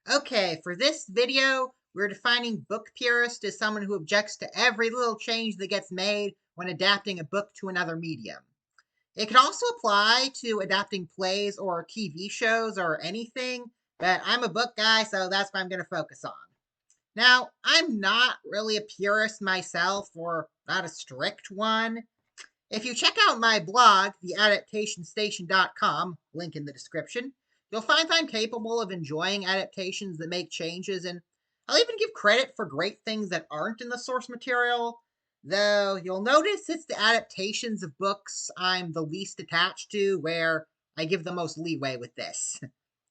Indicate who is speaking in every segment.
Speaker 1: Okay, for this video, we're defining book purist as someone who objects to every little change that gets made when adapting a book to another medium. It can also apply to adapting plays or TV shows or anything, but I'm a book guy, so that's what I'm going to focus on. Now, I'm not really a purist myself, or not a strict one. If you check out my blog, theadaptationstation.com, link in the description, you'll find I'm capable of enjoying adaptations that make changes, and I'll even give credit for great things that aren't in the source material. Though you'll notice it's the adaptations of books I'm the least attached to where I give the most leeway with this.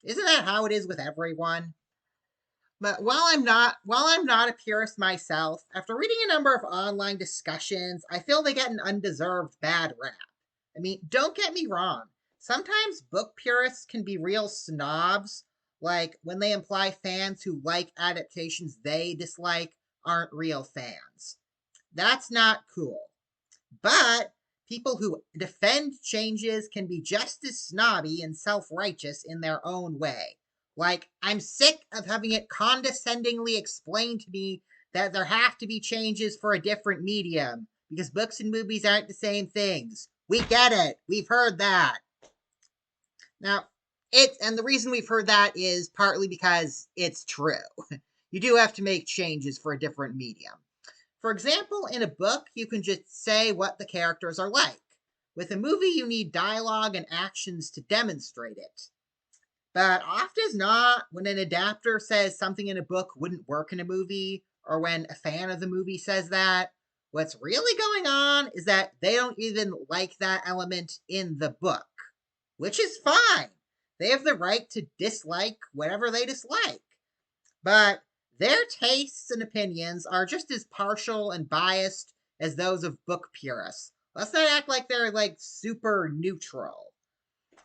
Speaker 1: Isn't that how it is with everyone? But while I'm not a purist myself, after reading a number of online discussions, I feel they get an undeserved bad rap. I mean, don't get me wrong. Sometimes book purists can be real snobs, like when they imply fans who like adaptations they dislike aren't real fans. That's not cool. But people who defend changes can be just as snobby and self righteous in their own way. Like, I'm sick of having it condescendingly explained to me that there have to be changes for a different medium because books and movies aren't the same things. We get it. We've heard that. Now, and the reason we've heard that is partly because it's true. You do have to make changes for a different medium. For example, in a book, you can just say what the characters are like. With a movie, you need dialogue and actions to demonstrate it. But often as not, when an adapter says something in a book wouldn't work in a movie, or when a fan of the movie says that, what's really going on is that they don't even like that element in the book, which is fine. They have the right to dislike whatever they dislike. But their tastes and opinions are just as partial and biased as those of book purists. Let's not act like they're like super neutral.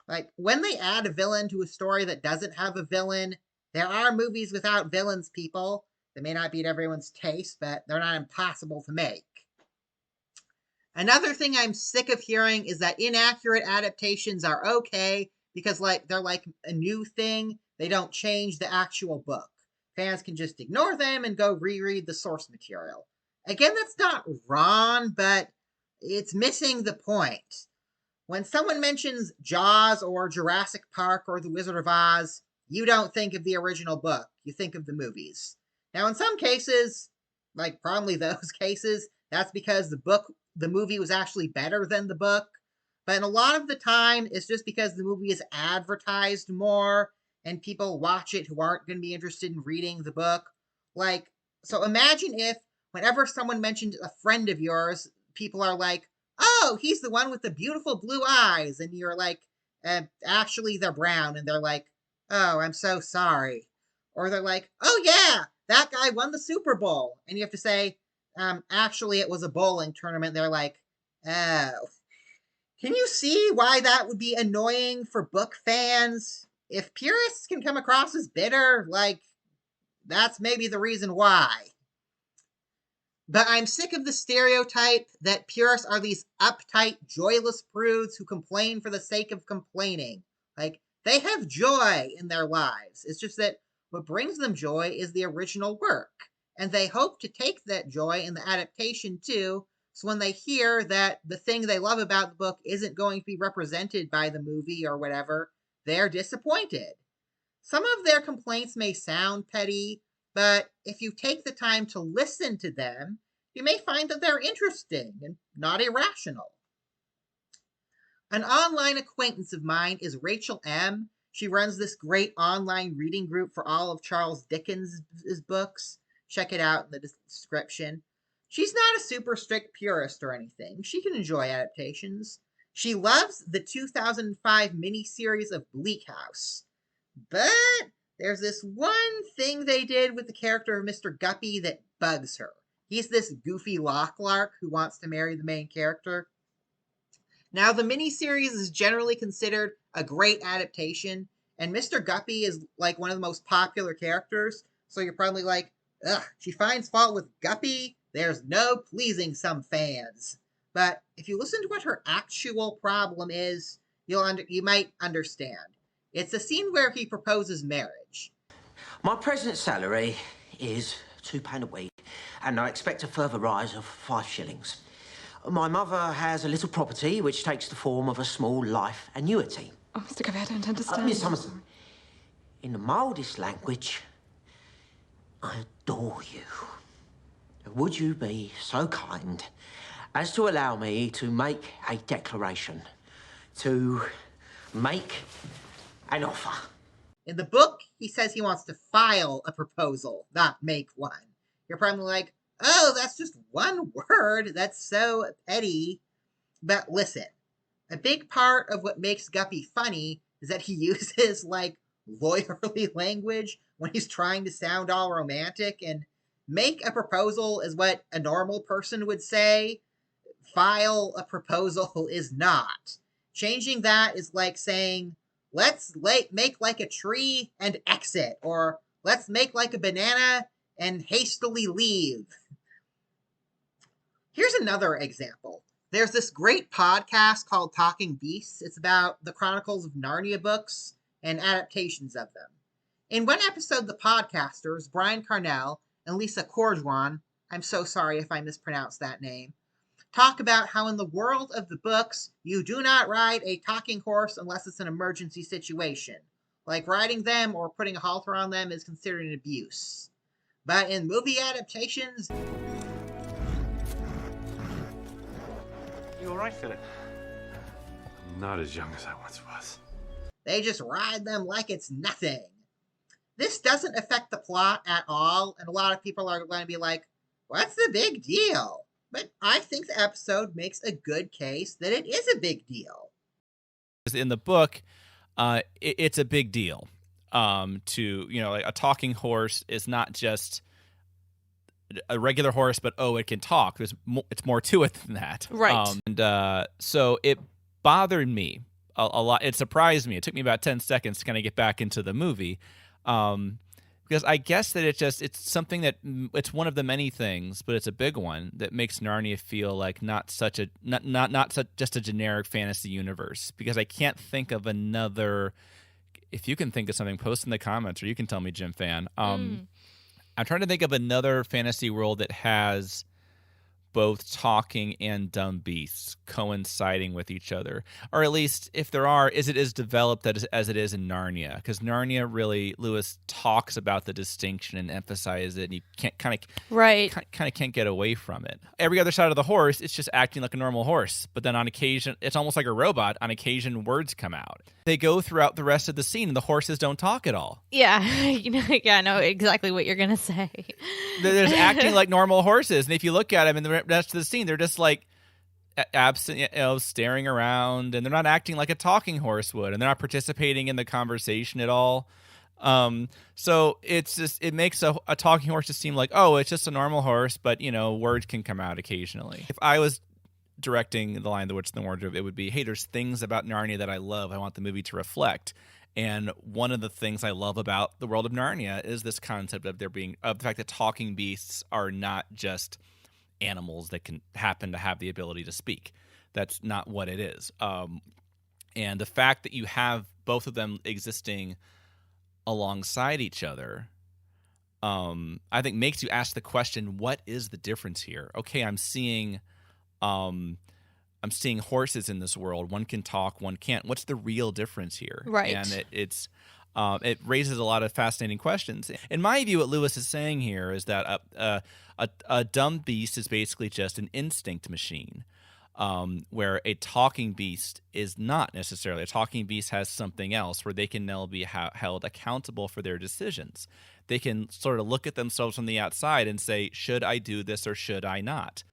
Speaker 1: Like when they add a villain to a story that doesn't have a villain, there are movies without villains, people. They may not be at everyone's taste, but they're not impossible to make. Another thing I'm sick of hearing is that inaccurate adaptations are okay because they're like a new thing. They don't change the actual book. Fans can just ignore them and go reread the source material. Again, that's not wrong, but it's missing the point. When someone mentions Jaws or Jurassic Park or The Wizard of Oz, you don't think of the original book. You think of the movies. Now, in some cases, like probably those cases, that's because the movie was actually better than the book. But in a lot of the time, it's just because the movie is advertised more and people watch it who aren't going to be interested in reading the book. Like, so imagine if whenever someone mentioned a friend of yours, people are like, oh, he's the one with the beautiful blue eyes. And you're like, actually, they're brown. And they're like, oh, I'm so sorry. Or they're like, oh, yeah, that guy won the Super Bowl. And you have to say, actually, it was a bowling tournament. They're like, oh. Can you see why that would be annoying for book fans? If purists can come across as bitter, like, that's maybe the reason why. But I'm sick of the stereotype that purists are these uptight, joyless prudes who complain for the sake of complaining. Like, they have joy in their lives. It's just that what brings them joy is the original work. And they hope to take that joy in the adaptation too. So when they hear that the thing they love about the book isn't going to be represented by the movie or whatever, they're disappointed. Some of their complaints may sound petty, but if you take the time to listen to them, you may find that they're interesting and not irrational. An online acquaintance of mine is Rachel M. She runs this great online reading group for all of Charles Dickens' books. Check it out in the description. She's not a super strict purist or anything. She can enjoy adaptations. She loves the 2005 miniseries of Bleak House. But there's this one thing they did with the character of Mr. Guppy that bugs her. He's this goofy locklark who wants to marry the main character. Now, the miniseries is generally considered a great adaptation, and Mr. Guppy is like one of the most popular characters, so you're probably like, ugh, she finds fault with Guppy? There's no pleasing some fans. But if you listen to what her actual problem is, you might understand. It's a scene where he proposes marriage.
Speaker 2: My present salary is £2 a week, and I expect a further rise of 5 shillings. My mother has a little property which takes the form of a small life annuity.
Speaker 3: Oh, Mr. Covey, I don't understand.
Speaker 2: Miss Thomason, in the mildest language, I adore you. Would you be so kind as to allow me to make a declaration, to make an offer?
Speaker 1: In the book, he says he wants to file a proposal, not make one. You're probably like, oh, that's just one word. That's so petty. But listen, a big part of what makes Guppy funny is that he uses like lawyerly language when he's trying to sound all romantic, and make a proposal is what a normal person would say. File a proposal is not. Changing that is like saying, let's make like a tree and exit, or let's make like a banana and hastily leave. Here's another example. There's this great podcast called Talking Beasts. It's about the Chronicles of Narnia books and adaptations of them. In one episode, the podcasters, Brian Carnell and Lisa Cordwan, I'm so sorry if I mispronounced that name, talk about how in the world of the books, you do not ride a talking horse unless it's an emergency situation. Like riding them or putting a halter on them is considered an abuse. But in movie adaptations...
Speaker 4: You all right, Philip? I'm not as young as I once was.
Speaker 1: They just ride them like it's nothing. This doesn't affect the plot at all, and a lot of people are going to be like, what's the big deal? But I think the episode makes a good case that it is a big deal.
Speaker 5: In the book, it's a big deal. Like a talking horse is not just a regular horse, but it can talk. It's more to it than that.
Speaker 3: Right.
Speaker 5: So it bothered me a lot. It surprised me. It took me about 10 seconds to kind of get back into the movie. Because I guess that it's something that it's one of the many things, but it's a big one that makes Narnia feel like not such just a generic fantasy universe. Because I can't think of another. If you can think of something, post in the comments, or you can tell me, Jim Fan. I'm trying to think of another fantasy world that has both talking and dumb beasts coinciding with each other. Or at least, if there are, is it as developed as it is in Narnia? Because Narnia really, Lewis talks about the distinction and emphasizes it, and you can't kind of can't get away from it. Every other side of the horse, it's just acting like a normal horse. But then on occasion, it's almost like a robot. On occasion, words come out. They go throughout the rest of the scene, and the horses don't talk at all.
Speaker 3: Yeah, I know exactly what you're gonna say.
Speaker 5: They're just acting like normal horses, and if you look at them in the rest of the scene, they're just like absent, staring around, and they're not acting like a talking horse would, and they're not participating in the conversation at all. So it makes a talking horse just seem like, it's just a normal horse, but words can come out occasionally. If I was directing The Lion, the Witch, and the Wardrobe, it would be, hey, there's things about Narnia that I love. I want the movie to reflect. And one of the things I love about the world of Narnia is this concept of the fact that talking beasts are not just animals that can happen to have the ability to speak. That's not what it is. And the fact that you have both of them existing alongside each other, I think makes you ask the question, what is the difference here? Okay, I'm seeing horses in this world. One can talk, one can't. What's the real difference here?
Speaker 3: Right.
Speaker 5: And it raises a lot of fascinating questions. In my view, what Lewis is saying here is that a dumb beast is basically just an instinct machine, where a talking beast is not necessarily. A talking beast has something else where they can now be held accountable for their decisions. They can sort of look at themselves from the outside and say, should I do this or should I not?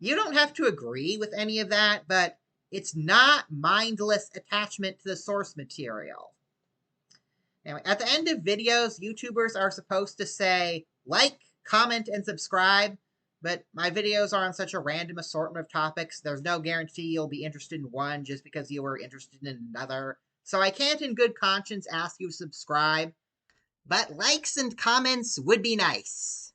Speaker 1: You don't have to agree with any of that, but it's not mindless attachment to the source material. Anyway, at the end of videos, YouTubers are supposed to say, like, comment, and subscribe, but my videos are on such a random assortment of topics, there's no guarantee you'll be interested in one just because you were interested in another. So I can't in good conscience ask you to subscribe, but likes and comments would be nice.